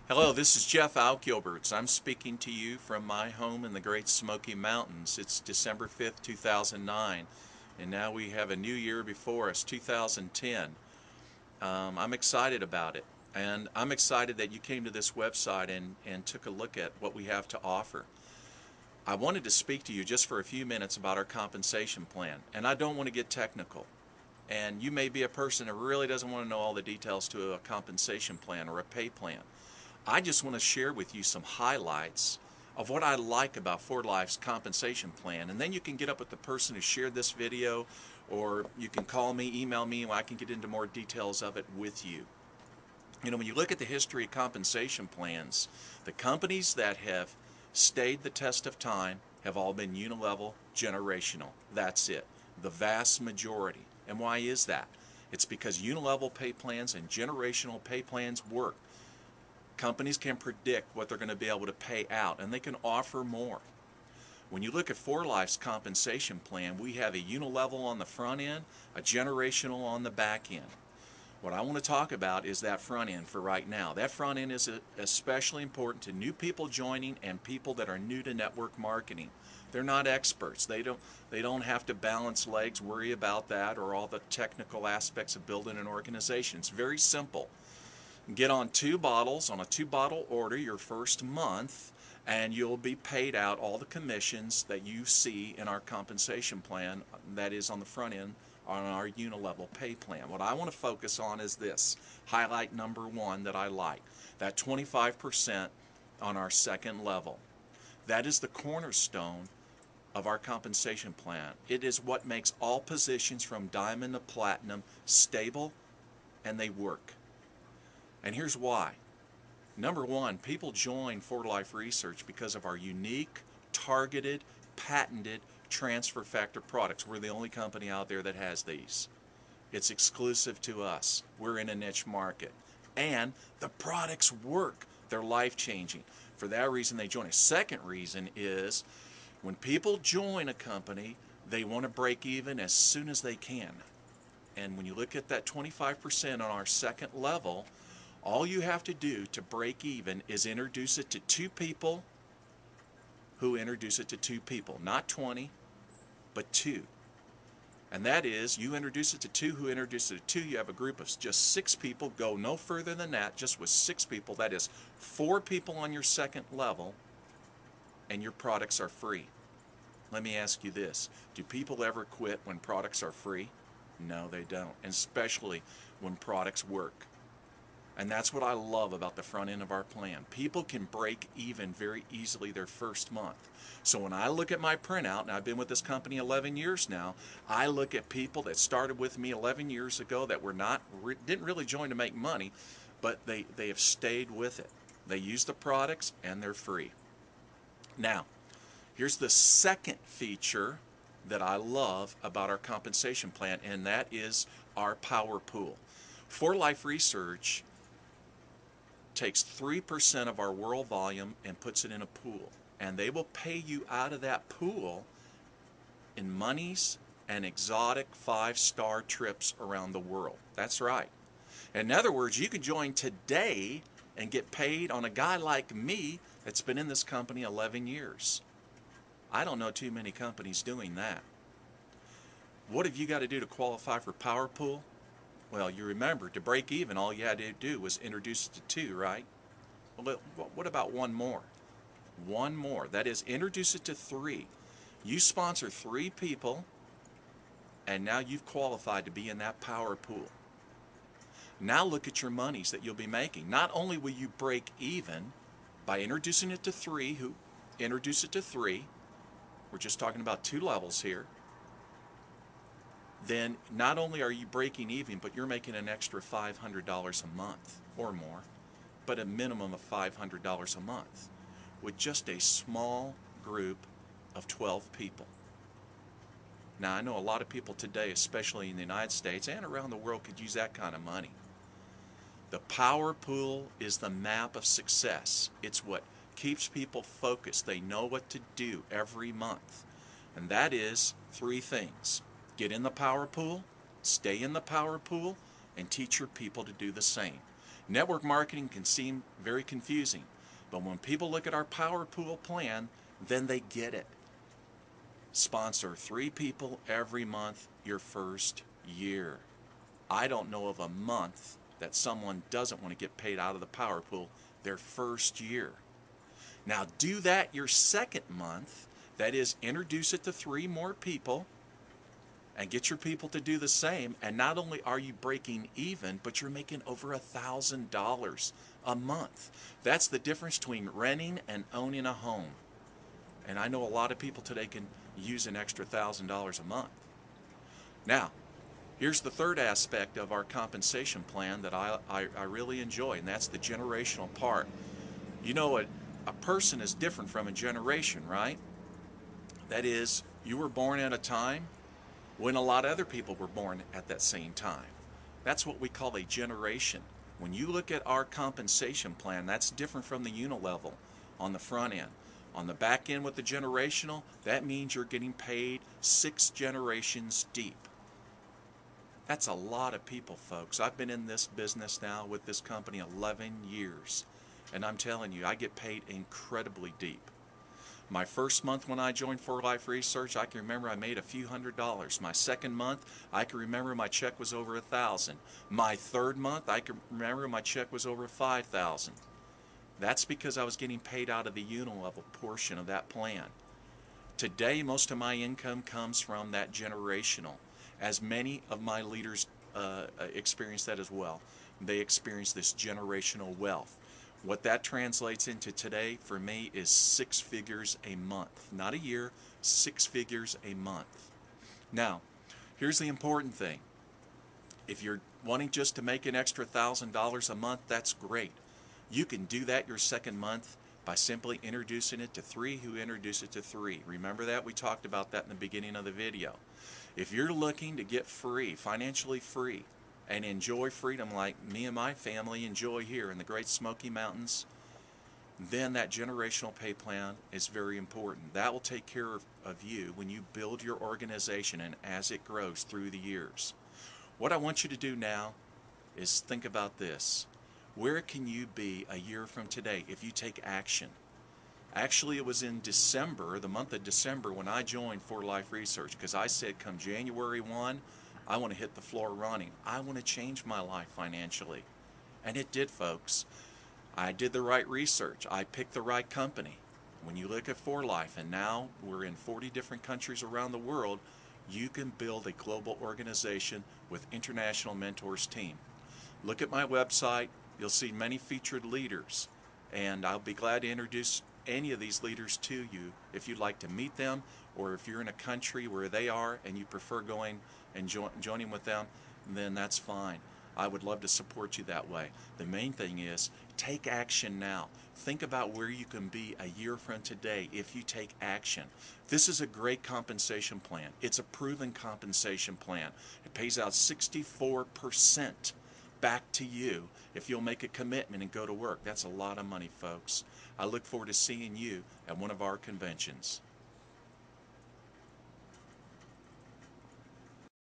Hello, this is Jeff Al Gilberts. I'm speaking to you from my home in the Great Smoky Mountains. It's December 5th, 2009, and now we have a new year before us, 2010. I'm excited about it, and I'm excited that you came to this website and took a look at what we have to offer. I wanted to speak to you just for a few minutes about our compensation plan, and I don't want to get technical. And you may be a person that really doesn't want to know all the details to a compensation plan or a pay plan. I just want to share with you some highlights of what I like about Ford Life's compensation plan. And then you can get up with the person who shared this video, or you can call me, email me, and I can get into more details of it with you. You know, when you look at the history of compensation plans, the companies that have stayed the test of time have all been unilevel, generational. That's it. The vast majority. And why is that? It's because unilevel pay plans and generational pay plans work. Companies can predict what they're going to be able to pay out, and they can offer more. When you look at Ford Life's compensation plan, we have a unilevel on the front end, a generational on the back end. What I want to talk about is that front end for right now. That front end is especially important to new people joining and people that are new to network marketing. They're not experts. They don't have to balance legs, worry about that, or all the technical aspects of building an organization. It's very simple. Get on 2 bottles on a 2-bottle order your first month, and you'll be paid out all the commissions that you see in our compensation plan, that is on the front end on our unilevel pay plan. What I want to focus on is this, highlight number 1 that I like, that 25% on our second level. That is the cornerstone of our compensation plan. It is what makes all positions from diamond to platinum stable, and they work. And here's why. Number 1, people join Ford Life Research because of our unique, targeted, patented transfer factor products. We're the only company out there that has these. It's exclusive to us. We're in a niche market. And the products work. They're life-changing. For that reason, they join us. Second reason is when people join a company, they want to break even as soon as they can. And when you look at that 25% on our second level, all you have to do to break even is introduce it to 2 people who introduce it to 2 people. Not 20, but 2. And that is, you introduce it to 2 who introduce it to 2. You have a group of just 6 people. Go no further than that, just with 6 people. That is 4 people on your second level, and your products are free. Let me ask you this. Do people ever quit when products are free? No, they don't, and especially when products work. And that's what I love about the front end of our plan. People can break even very easily their first month. So when I look at my printout, and I've been with this company 11 years now, I look at people that started with me 11 years ago that didn't really join to make money, but they have stayed with it. They use the products and they're free. Now, here's the second feature that I love about our compensation plan, and that is our power pool. Ford Life Research takes 3% of our world volume and puts it in a pool. And they will pay you out of that pool in monies and exotic 5-star trips around the world. That's right. In other words, you could join today and get paid on a guy like me that's been in this company 11 years. I don't know too many companies doing that. What have you got to do to qualify for Power Pool? Well, you remember, to break even, all you had to do was introduce it to 2, right? Well, what about one more? One more. That is, introduce it to 3. You sponsor 3 people, and now you've qualified to be in that power pool. Now look at your monies that you'll be making. Not only will you break even by introducing it to 3 who introduce it to 3, we're just talking about 2 levels here, then not only are you breaking even, but you're making an extra $500 a month or more, but a minimum of $500 a month with just a small group of 12 people. Now, I know a lot of people today, especially in the United States and around the world, could use that kind of money. The power pool is the map of success. It's what keeps people focused. They know what to do every month. And that is 3 things. Get in the power pool, stay in the power pool, and teach your people to do the same. Network marketing can seem very confusing, but when people look at our Power Pool plan, then they get it. Sponsor 3 people every month your first year. I don't know of a month that someone doesn't want to get paid out of the Power Pool their first year. Now do that your second month. That is, introduce it to 3 more people and get your people to do the same. And not only are you breaking even, but you're making over $1,000 a month. That's the difference between renting and owning a home. And I know a lot of people today can use an extra $1,000 a month. Now, here's the third aspect of our compensation plan that I really enjoy, and that's the generational part. You know, a person is different from a generation, right? That is, you were born at a time when a lot of other people were born at that same time. That's what we call a generation. When you look at our compensation plan, that's different from the unilevel on the front end. On the back end with the generational, that means you're getting paid 6 generations deep. That's a lot of people, folks. I've been in this business now with this company 11 years, and I'm telling you, I get paid incredibly deep. My first month when I joined 4Life Research, I can remember I made a few $100s. My second month, I can remember my check was over $1,000. My third month, I can remember my check was over $5,000. That's because I was getting paid out of the unilevel portion of that plan. Today, most of my income comes from that generational, as many of my leaders experience that as well. They experience this generational wealth. What that translates into today for me is 6 figures a month. Not a year, 6 figures a month. Now, here's the important thing. If you're wanting just to make an extra $1,000 a month, that's great. You can do that your second month by simply introducing it to 3 who introduce it to 3. Remember that? We talked about that in the beginning of the video. If you're looking to get free, financially free, and enjoy freedom like me and my family enjoy here in the Great Smoky Mountains, then that generational pay plan is very important. That will take care of you when you build your organization and as it grows through the years. What I want you to do now is think about this. Where can you be a year from today if you take action? Actually, it was in December, the month of December, when I joined 4Life Research, because I said come January 1, I want to hit the floor running. I want to change my life financially. And it did, folks. I did the right research. I picked the right company. When you look at 4Life, and now we're in 40 different countries around the world, you can build a global organization with International Mentors team. Look at my website. You'll see many featured leaders, and I'll be glad to introduce any of these leaders to you if you'd like to meet them, or if you're in a country where they are and you prefer going and joining with them, then that's fine. I would love to support you that way. The main thing is take action now. Think about where you can be a year from today if you take action. This is a great compensation plan. It's a proven compensation plan. It pays out 64% back to you if you'll make a commitment and go to work. That's a lot of money, folks. I look forward to seeing you at one of our conventions.